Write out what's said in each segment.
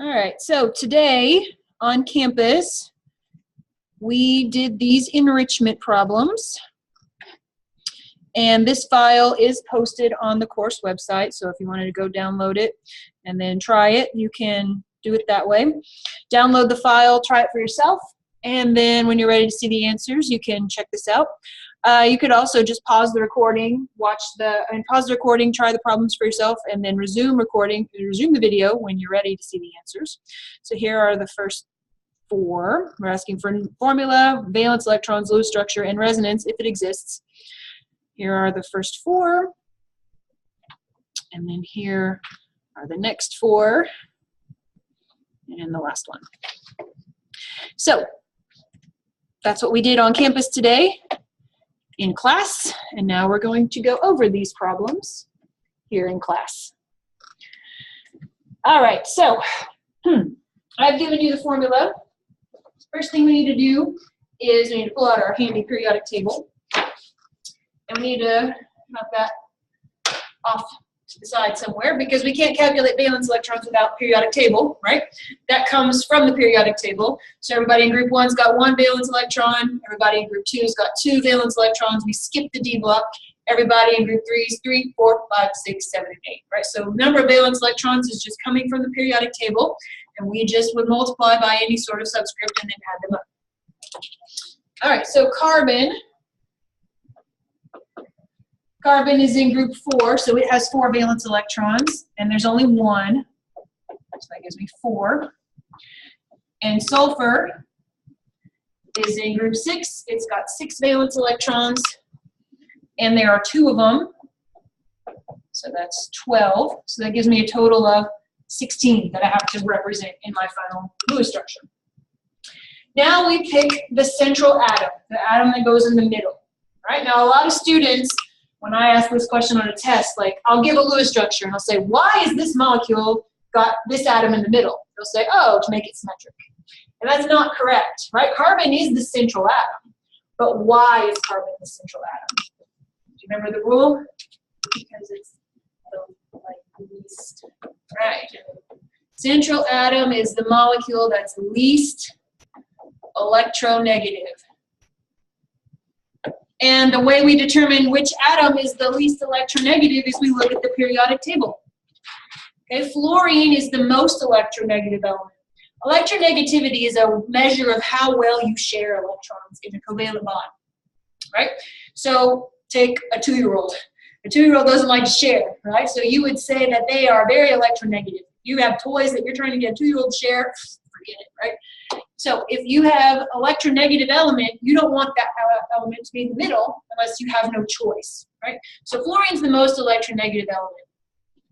All right, so today on campus, we did these enrichment problems. And this file is posted on the course website, so if you wanted to go download it and then try it, you can do it that way. Download the file, try it for yourself, and then when you're ready to see the answers, you can check this out. You could also just pause the recording, pause the recording, try the problems for yourself, and then resume the video when you're ready to see the answers. So here are the first four. We're asking for formula, valence electrons, Lewis structure, and resonance if it exists. Here are the first four, and then here are the next four, and the last one. So that's what we did on campus today in class, and now we're going to go over these problems here in class. All right, so I've given you the formula. First thing we need to do is we need to pull out our handy periodic table. And we need to knock that off to the side somewhere because we can't calculate valence electrons without periodic table, right? That comes from the periodic table. So everybody in group 1's got 1 valence electron. Everybody in group 2's got 2 valence electrons. We skip the D block. Everybody in group 3's 3, 4, 5, 6, 7, and 8, right? So number of valence electrons is just coming from the periodic table, and we just would multiply by any sort of subscript and then add them up. All right, so carbon is in group 4, so it has 4 valence electrons, and there's only 1, so that gives me 4. And sulfur is in group 6. It's got 6 valence electrons, and there are 2 of them, so that's 12. So that gives me a total of 16 that I have to represent in my final Lewis structure. Now we pick the central atom, the atom that goes in the middle. Right? Now a lot of students, when I ask this question on a test, like I'll give a Lewis structure and I'll say, why is this molecule got this atom in the middle? They'll say, oh, to make it symmetric. And that's not correct, right? Carbon is the central atom, but why is carbon the central atom? Do you remember the rule? Because it's the least, right? Central atom is the molecule that's least electronegative. And the way we determine which atom is the least electronegative is we look at the periodic table. Okay, fluorine is the most electronegative element. Electronegativity is a measure of how well you share electrons in a covalent bond, right? So take a 2-year-old. A 2-year-old doesn't like to share, right? So you would say that they are very electronegative. You have toys that you're trying to get a 2-year-old to share, forget it, right? So if you have electronegative element, you don't want that element to be in the middle unless you have no choice, right? So fluorine's the most electronegative element.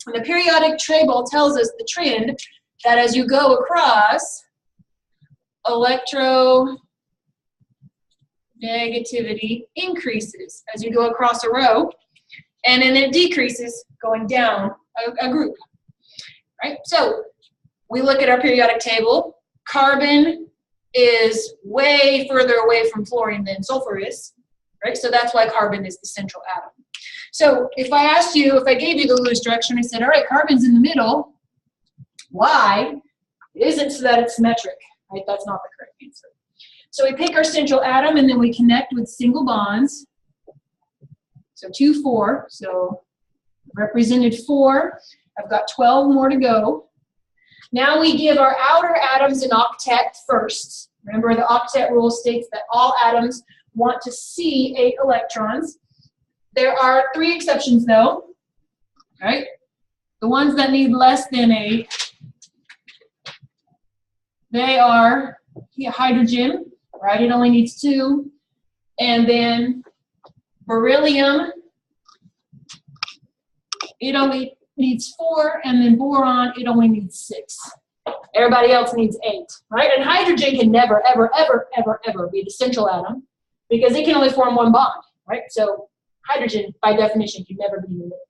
And the periodic table tells us the trend that as you go across, electronegativity increases as you go across a row, and then it decreases going down a group, right? So we look at our periodic table. Carbon is way further away from fluorine than sulfur is, right? So that's why carbon is the central atom. So if I gave you the Lewis structure and I said, all right, carbon's in the middle, why? It isn't so that it's symmetric, right? That's not the correct answer. So we pick our central atom and then we connect with single bonds. So 2, 4, so represented 4. I've got 12 more to go. Now we give our outer atoms an octet first. Remember, the octet rule states that all atoms want to see 8 electrons. There are 3 exceptions, though, right? The ones that need less than 8, they are hydrogen, right? It only needs 2. And then beryllium, it only needs 4, and then boron, it only needs 6. Everybody else needs 8, right? And hydrogen can never, ever, ever, ever, ever be the central atom because it can only form 1 bond, right? So hydrogen, by definition, can never be in the middle.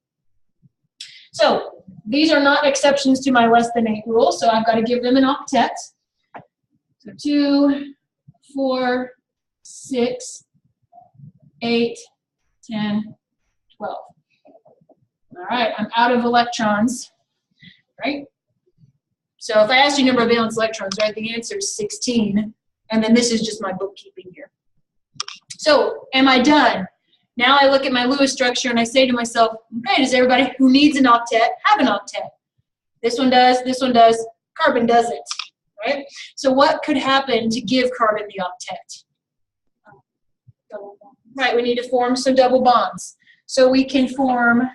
So these are not exceptions to my less than 8 rule, so I've got to give them an octet. So 2, 4, 6, 8, 10, 12. All right, I'm out of electrons, right? So if I asked you number of valence electrons, right, the answer is 16. And then this is just my bookkeeping here. So am I done? Now I look at my Lewis structure and I say to myself, okay, does everybody who needs an octet have an octet? This one does, carbon doesn't, right? So what could happen to give carbon the octet? Right, we need to form some double bonds. So we can form,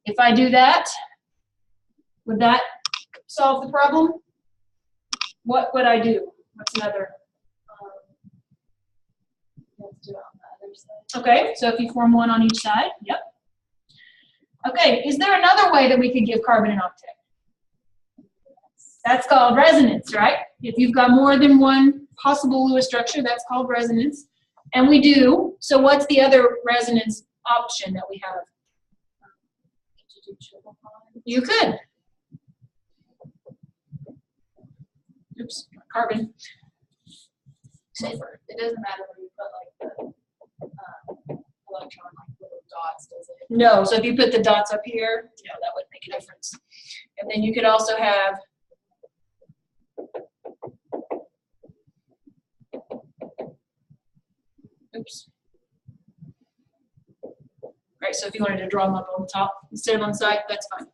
if I do that, would that solve the problem? What would I do? What's another? Let's do it on the other side. Okay, so if you form one on each side, yep. Okay, is there another way that we could give carbon an octet? That's called resonance, right? If you've got more than one possible Lewis structure, that's called resonance. And we do. So what's the other resonance option that we have? Could you do triple bond? You could. Oops, carbon. Sulfur. It doesn't matter where you put like the electron, like little dots, does it? No, so if you put the dots up here, you know, that would make a difference. And then you could also have oops. Right, so if you wanted to draw them up on the top instead of on the side, that's fine.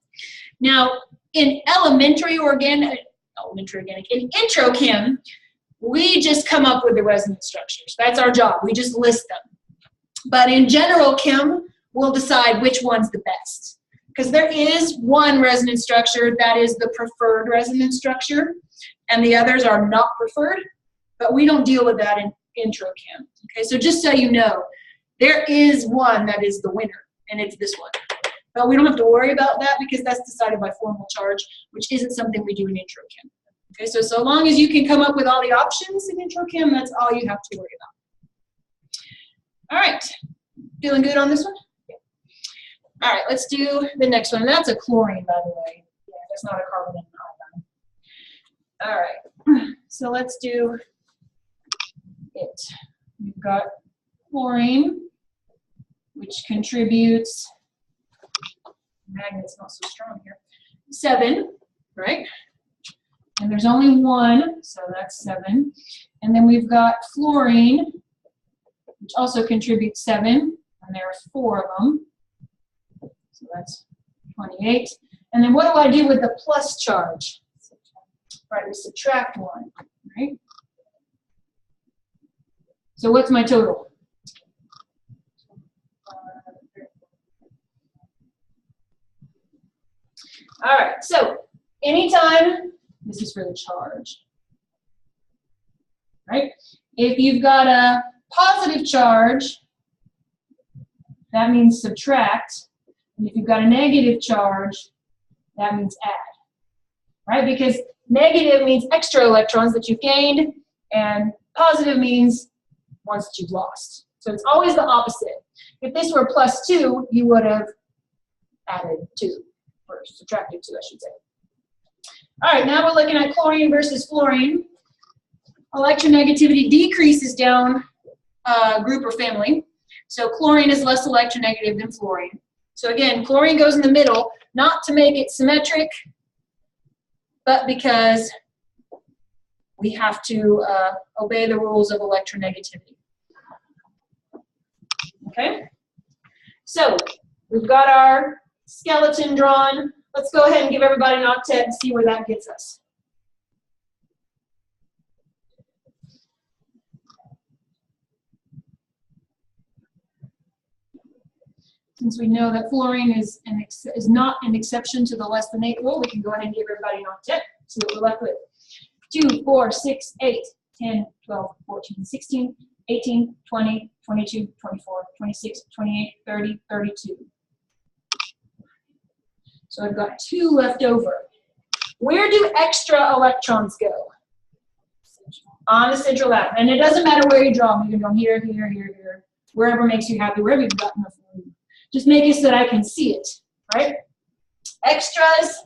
Now, in elementary organic, in Intro Chem, we just come up with the resonance structures. That's our job. We just list them. But in general chem, we'll decide which one's the best. Because there is one resonance structure that is the preferred resonance structure, and the others are not preferred, but we don't deal with that in Intro Chem. Okay, so just so you know, there is one that is the winner, and it's this one. But we don't have to worry about that because that's decided by formal charge, which isn't something we do in Intro Chem. Okay, so long as you can come up with all the options in Intro Chem, that's all you have to worry about. All right, feeling good on this one? Yeah. All right, let's do the next one. That's a chlorine, by the way. Yeah, that's not a carbon and an iodine. All right, so let's do it. We've got chlorine, which contributes, magnet's not so strong here, 7, right? And there's only one, so that's 7. And then we've got fluorine, which also contributes 7, and there are 4 of them. So that's 28. And then what do I do with the plus charge? Right, we subtract 1, right? So what's my total? All right, so anytime, this is for the charge, right? If you've got a positive charge, that means subtract. And if you've got a negative charge, that means add, right? Because negative means extra electrons that you've gained, and positive means ones that you've lost. So it's always the opposite. If this were +2, you would have added 2, or subtracted 2, I should say. All right, now we're looking at chlorine versus fluorine. Electronegativity decreases down group or family. So chlorine is less electronegative than fluorine. So again, chlorine goes in the middle, not to make it symmetric, but because we have to obey the rules of electronegativity. Okay? So we've got our skeleton drawn. Let's go ahead and give everybody an octet and see where that gets us. Since we know that fluorine is not an exception to the less than 8 rule, we can go ahead and give everybody an octet. See what we're left with. 2, 4, 6, 8, 10, 12, 14, 16, 18, 20, 22, 24, 26, 28, 30, 32. So I've got 2 left over. Where do extra electrons go? On the central atom. And it doesn't matter where you draw them. You can draw them here, here, here, here. Wherever makes you happy, wherever you've got enough room. Just make it so that I can see it, right? Extras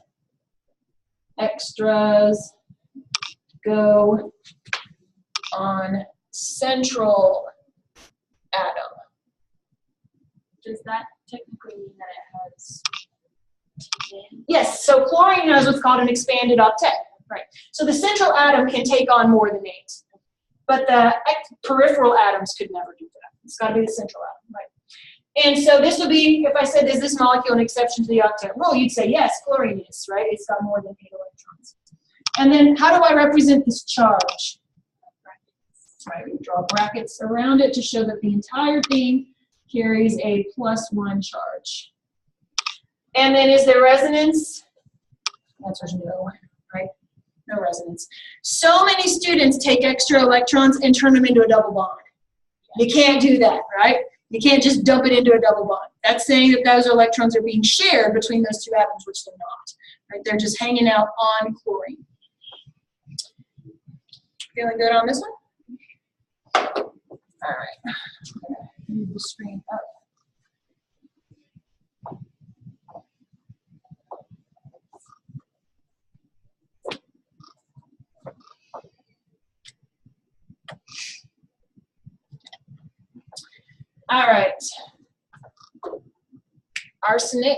go on central atom. Does that technically mean that it has Yes, so chlorine has what's called an expanded octet, right? So the central atom can take on more than 8, but the peripheral atoms could never do that. It's got to be the central atom, right? And so this would be, if I said, is this molecule an exception to the octet rule? You'd say, yes, chlorine is, right? It's got more than 8 electrons. And then how do I represent this charge? Right, we draw brackets around it to show that the entire thing carries a +1 charge. And then is there resonance? The answer is no, right? No resonance. So many students take extra electrons and turn them into a double bond. You can't do that, right? You can't just dump it into a double bond. That's saying that those electrons are being shared between those 2 atoms, which they're not. Right? They're just hanging out on chlorine. Feeling good on this one? All right. Move the screen up. All right. Arsenic.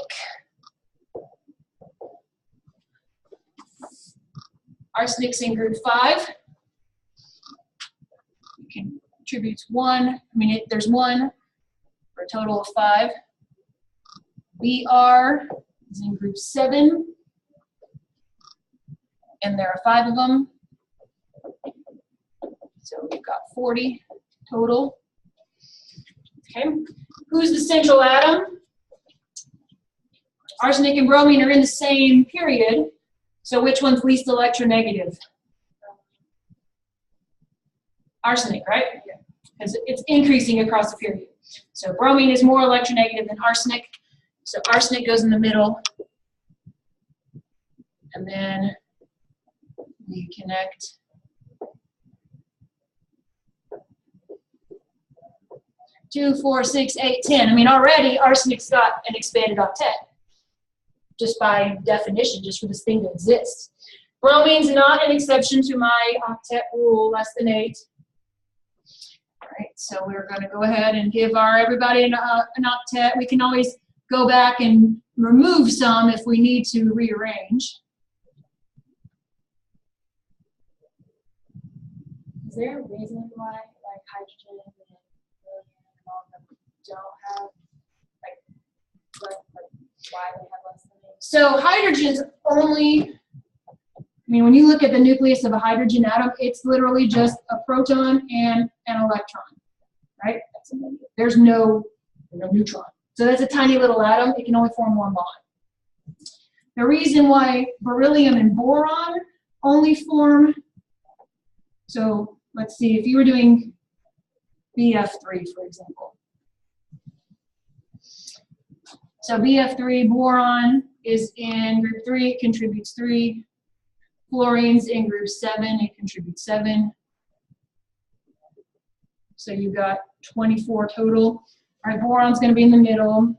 Arsenic's in group 5. Contributes 1. There's 1 for a total of 5. Br is in group 7, and there are 5 of them. So we've got 40 total. Okay. Who's the central atom? Arsenic and bromine are in the same period. So which one's least electronegative? Arsenic, right? Because it's increasing across the period. So bromine is more electronegative than arsenic. So arsenic goes in the middle. And then we connect 2, 4, 6, 8, 10. Already arsenic's got an expanded octet. Just by definition, just for this thing to exist. Bromine's not an exception to my octet rule, less than 8. All right, so we're going to go ahead and give everybody an octet. We can always go back and remove some if we need to rearrange. Is there a reason why, like, hydrogen and helium and all of them don't have, like why they have less than 8? So hydrogen's only, when you look at the nucleus of a hydrogen atom, it's literally just a proton and an electron, right? There's no neutron. So that's a tiny little atom. It can only form 1 bond. The reason why beryllium and boron only form, so let's see, if you were doing BF3, for example. So BF3, boron is in group 3, it contributes 3. Fluorine's in group 7, it contributes 7. So you've got 24 total. All right, boron's going to be in the middle.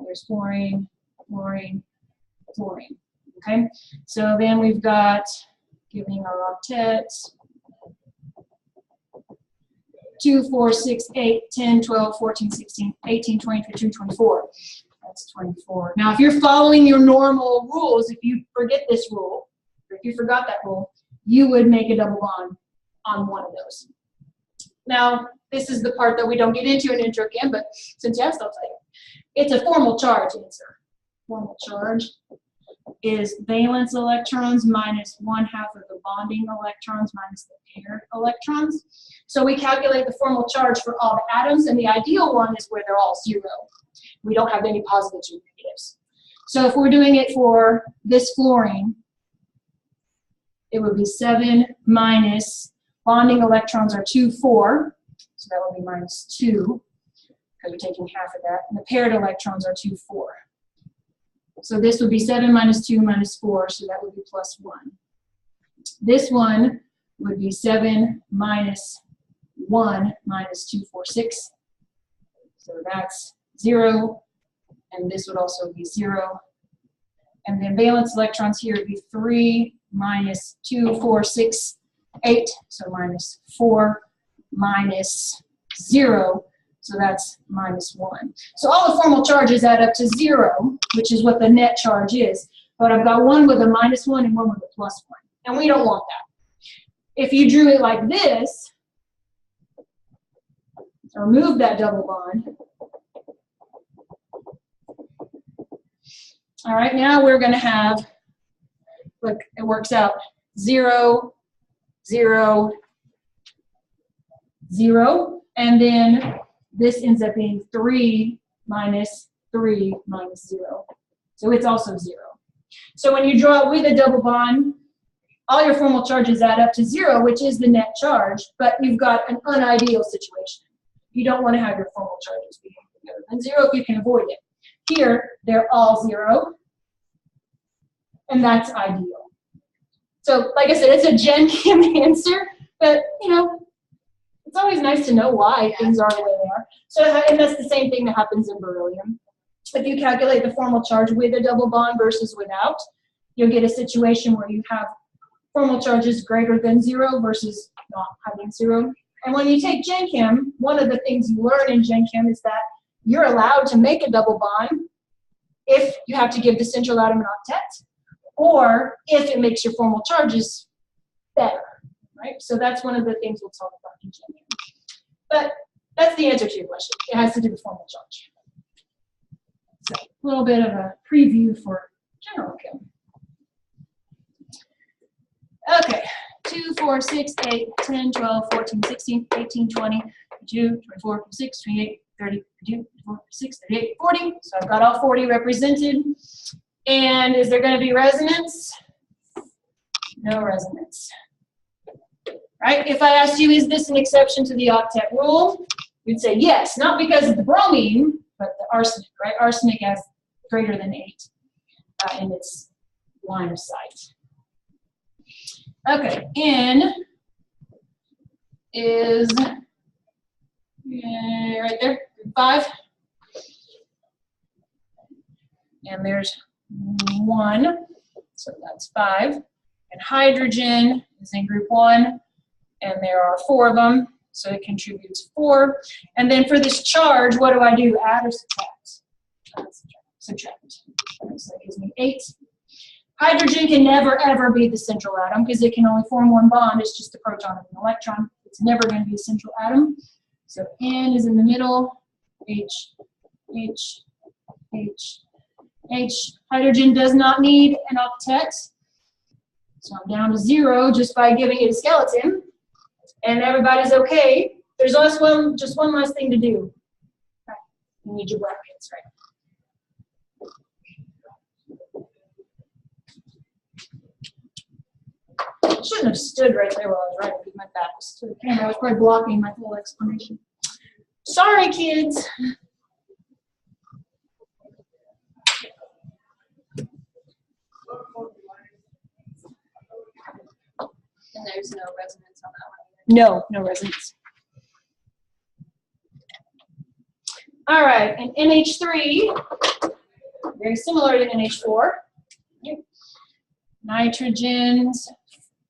There's fluorine, fluorine, fluorine. Okay, so then we've got, giving our octets, 2, 4, 6, 8, 10, 12, 14, 16, 18, 20, 22, 24. That's 24. Now, if you're following your normal rules, if you forget this rule, or if you forgot that rule, you would make a double bond on one of those. Now, this is the part that we don't get into in Intro Chem, but since you asked, I'll tell you. It's a formal charge answer. Formal charge is valence electrons minus 1/2 of the bonding electrons minus the paired electrons. So we calculate the formal charge for all the atoms, and the ideal one is where they're all 0. We don't have any positives or negatives. So if we're doing it for this fluorine, it would be 7 minus, bonding electrons are 2, 4, so that would be minus 2, because we're taking half of that, and the paired electrons are 2, 4. So this would be 7 minus 2 minus 4, so that would be plus 1. This one would be 7 minus 1 minus 2, 4, 6. So that's 0, and this would also be 0. And then valence electrons here would be 3 minus 2, 4, 6, 8, so minus 4 minus 0. So that's -1. So all the formal charges add up to 0, which is what the net charge is. But I've got one with a -1 and one with a +1. And we don't want that. If you drew it like this, or move that double bond. All right, now we're going to have, look, it works out 0, 0, 0, and then this ends up being 3 minus 3 minus 0. So it's also 0. So when you draw it with a double bond, all your formal charges add up to 0, which is the net charge, but you've got an unideal situation. You don't want to have your formal charges be greater than 0 if you can avoid it. Here, they're all 0, and that's ideal. So, like I said, it's a Gen Chem answer, but, you know, it's always nice to know why things are the way they are. So, and that's the same thing that happens in beryllium. If you calculate the formal charge with a double bond versus without, you'll get a situation where you have formal charges greater than 0 versus not having 0. And when you take Gen Chem, one of the things you learn in Gen Chem is that you're allowed to make a double bond if you have to give the central atom an octet, or if it makes your formal charges better, right? So that's one of the things we'll talk about in Gen Chem. But that's the answer to your question. It has to do with formal charge. So a little bit of a preview for general chem. Okay, 2, 4, 6, 8, 10, 12, 14, 16, 18, 20, 22, 24, 26, 28, 30, 32, 34, 36, 38, 40. So I've got all 40 represented. And is there going to be resonance? No resonance. Right? If I asked you, is this an exception to the octet rule? You'd say yes, not because of the bromine, but the arsenic, right? Arsenic has greater than 8 in its line of sight. Okay, N is right there, 5. And there's 1, so that's 5. And hydrogen is in group 1, and there are 4 of them, so it contributes 4. And then for this charge, what do I do? Add or subtract? Subtract. So that gives me 8. Hydrogen can never, ever be the central atom because it can only form one bond. It's just a proton and an electron. It's never going to be a central atom. So N is in the middle. H, H, H, H. Hydrogen does not need an octet. So I'm down to 0 just by giving it a skeleton. And everybody's okay. There's also just one last thing to do. Okay. You need your brackets, right? I shouldn't have stood right there while I was writing because my back was to the camera. I was probably blocking my whole explanation. Sorry, kids. And there's no resonance on that one. No, no resonance. All right, and NH3, very similar to NH4. Nitrogens,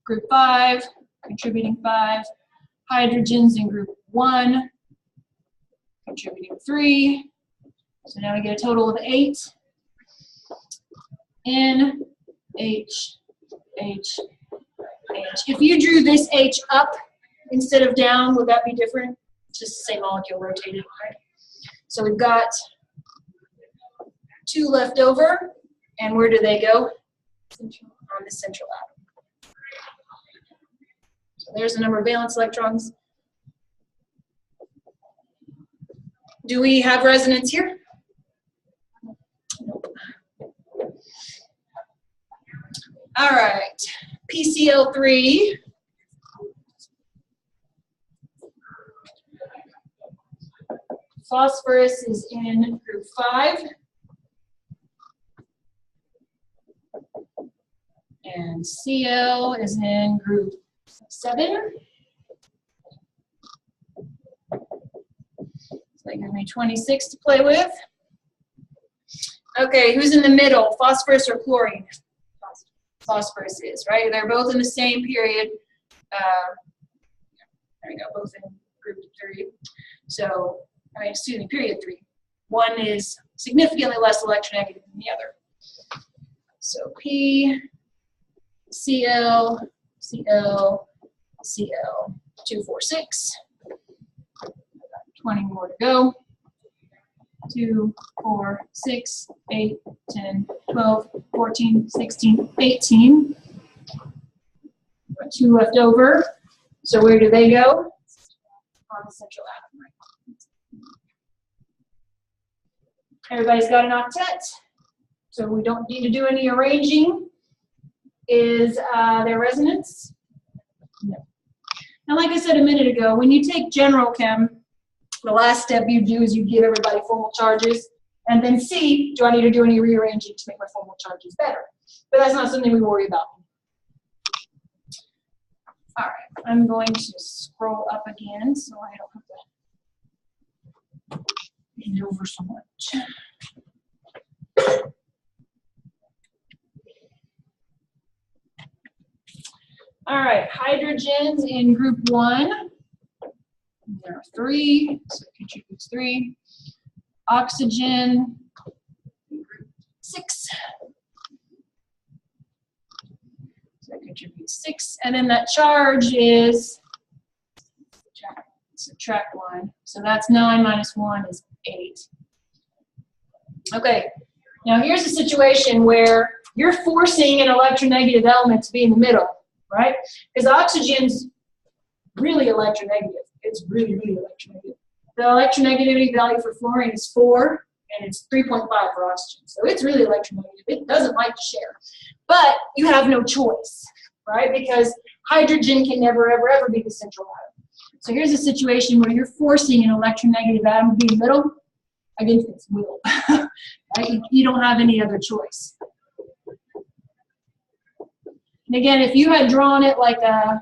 group 5, contributing 5. Hydrogens in group 1, contributing 3. So now we get a total of 8. N, H, H, H. If you drew this H up instead of down, would that be different? It's just the same molecule rotated, right? So we've got 2 left over, and where do they go? On the central atom. So there's the number of valence electrons. Do we have resonance here? Nope. All right, PCl3. Phosphorus is in group 5. And Cl is in group 7. So that gives me 26 to play with. Okay, who's in the middle, phosphorus or chlorine? Phosphorus is, right? They're both in the same period. There we go, both in group 3. So excuse me, period 3. One is significantly less electronegative than the other. So P, Cl, Cl, Cl, 2, 4, 6. 20 more to go. 2, 4, 6, 8, 10, 12, 14, 16, 18. Got 2 left over. So where do they go? On the central atom, right? Everybody's got an octet, so we don't need to do any arranging. Is there resonance? No. Now, like I said a minute ago, when you take general chem, the last step you do is you give everybody formal charges, and then see, do I need to do any rearranging to make my formal charges better? But that's not something we worry about. All right, I'm going to scroll up again so I don't have to bend over so much. All right, hydrogens in group 1. There are 3, so it contributes 3. Oxygen, group 6. So it contributes 6. And then that charge is, subtract 1. So that's 9 minus 1 is 8. Okay, now here's a situation where you're forcing an electronegative element to be in the middle, right? Because oxygen's really electronegative. It's really, really electronegative. The electronegativity value for fluorine is 4, and it's 3.5 for oxygen. So it's really electronegative. It doesn't like to share. But you have no choice, right? Because hydrogen can never, ever, ever be the central atom. So here's a situation where you're forcing an electronegative atom to be in the middle against its will. Right? You don't have any other choice. And again, if you had drawn it like a,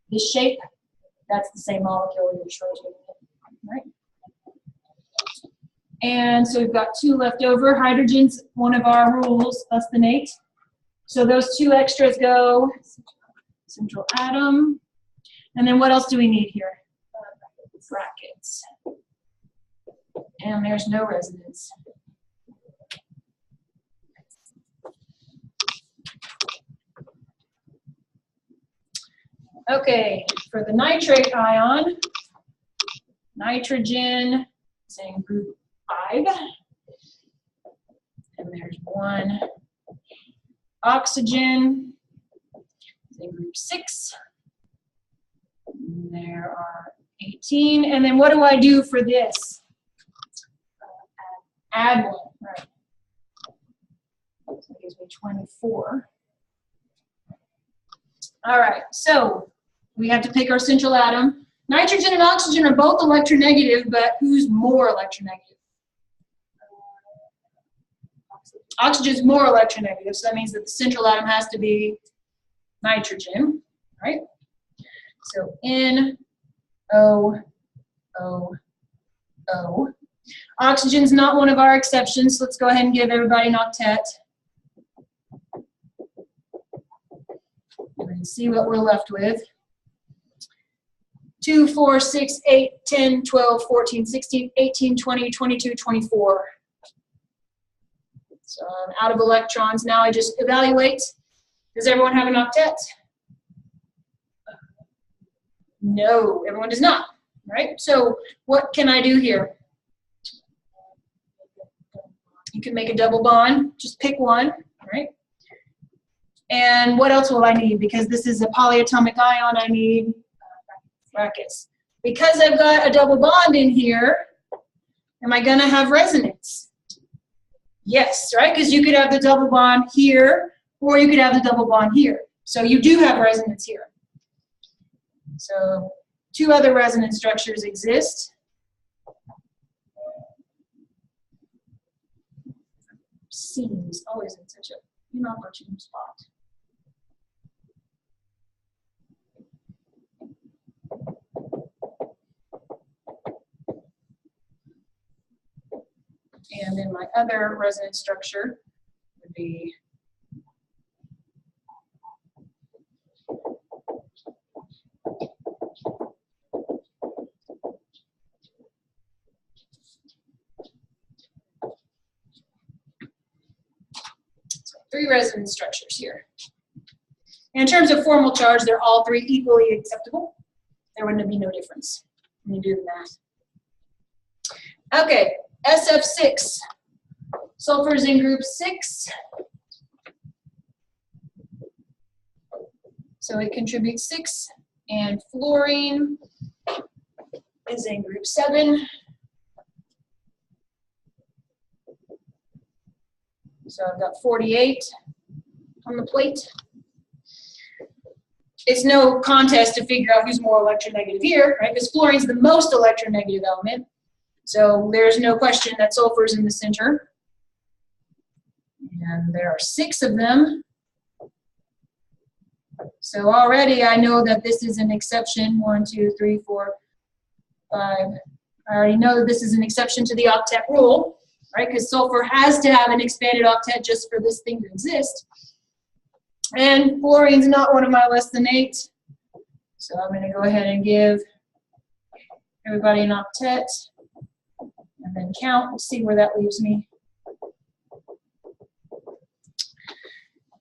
this shape, that's the same molecule you're rotating it, right? And so we've got 2 left over. Hydrogen's one of our rules, less than 8. So those 2 extras go central atom. And then what else do we need here? Brackets. And there's no resonance. Okay, for the nitrate ion, nitrogen is in group 5. And there's 1. Oxygen is in group 6. And there are 18. And then what do I do for this? Add 1, right? So that gives me 24. All right, so we have to pick our central atom. Nitrogen and oxygen are both electronegative, but who's more electronegative? Oxygen is more electronegative, so that means that the central atom has to be nitrogen, right? So N, O, O, O. Oxygen's not one of our exceptions, so let's go ahead and give everybody an octet. And see what we're left with. 2, 4, 6, 8, 10, 12, 14, 16, 18, 20, 22, 24. So I'm out of electrons. Now I just evaluate. Does everyone have an octet? No, everyone does not, right? So what can I do here? You can make a double bond. Just pick one, right? And what else will I need? Because this is a polyatomic ion, I need brackets. Because I've got a double bond in here, am I going to have resonance? Yes, right? Because you could have the double bond here, or you could have the double bond here. So you do have resonance here. So 2 other resonance structures exist. C is always in such an inopportune spot. And then my other resonance structure would be three resonance structures here. In terms of formal charge, they're all three equally acceptable. There wouldn't be no difference when you do the math. Okay, SF6. Sulfur is in group 6. So it contributes 6. And fluorine is in group 7. So I've got 48 on the plate. It's no contest to figure out who's more electronegative here, right? Because fluorine's the most electronegative element. So there's no question that sulfur's in the center. And there are 6 of them. So already I know that this is an exception. 1, 2, 3, 4, 5. I already know that this is an exception to the octet rule, right? Because sulfur has to have an expanded octet just for this thing to exist. And fluorine's not one of my less than 8. So I'm going to go ahead and give everybody an octet and then count and see where that leaves me.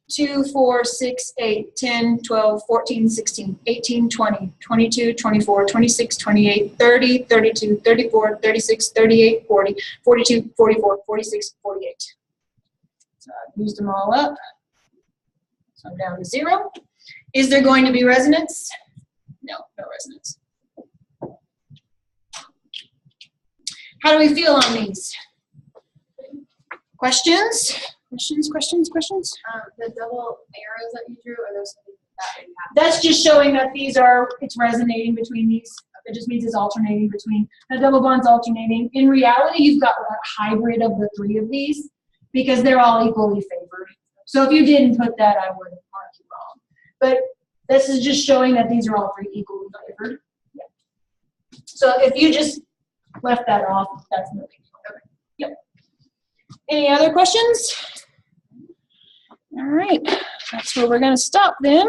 2, 4, 6, 8, 10, 12, 14, 16, 18, 20, 22, 24, 26, 28, 30, 32, 34, 36, 38, 40, 42, 44, 46, 48. So I've used them all up. So I'm down to 0. Is there going to be resonance? No, no resonance. How do we feel on these? Questions? Questions? The double arrows that you drew, are those something that we have? That's just showing that these are, it's resonating between these. It just means it's alternating between, the double bond's alternating. In reality, you've got a hybrid of the 3 of these because they're all equally favored. So if you didn't put that, I would mark you wrong. But this is just showing that these are all 3 equally favored. Yeah. So if you just left that off, that's no big deal. Okay. Yep. Any other questions? All right, that's where we're going to stop then.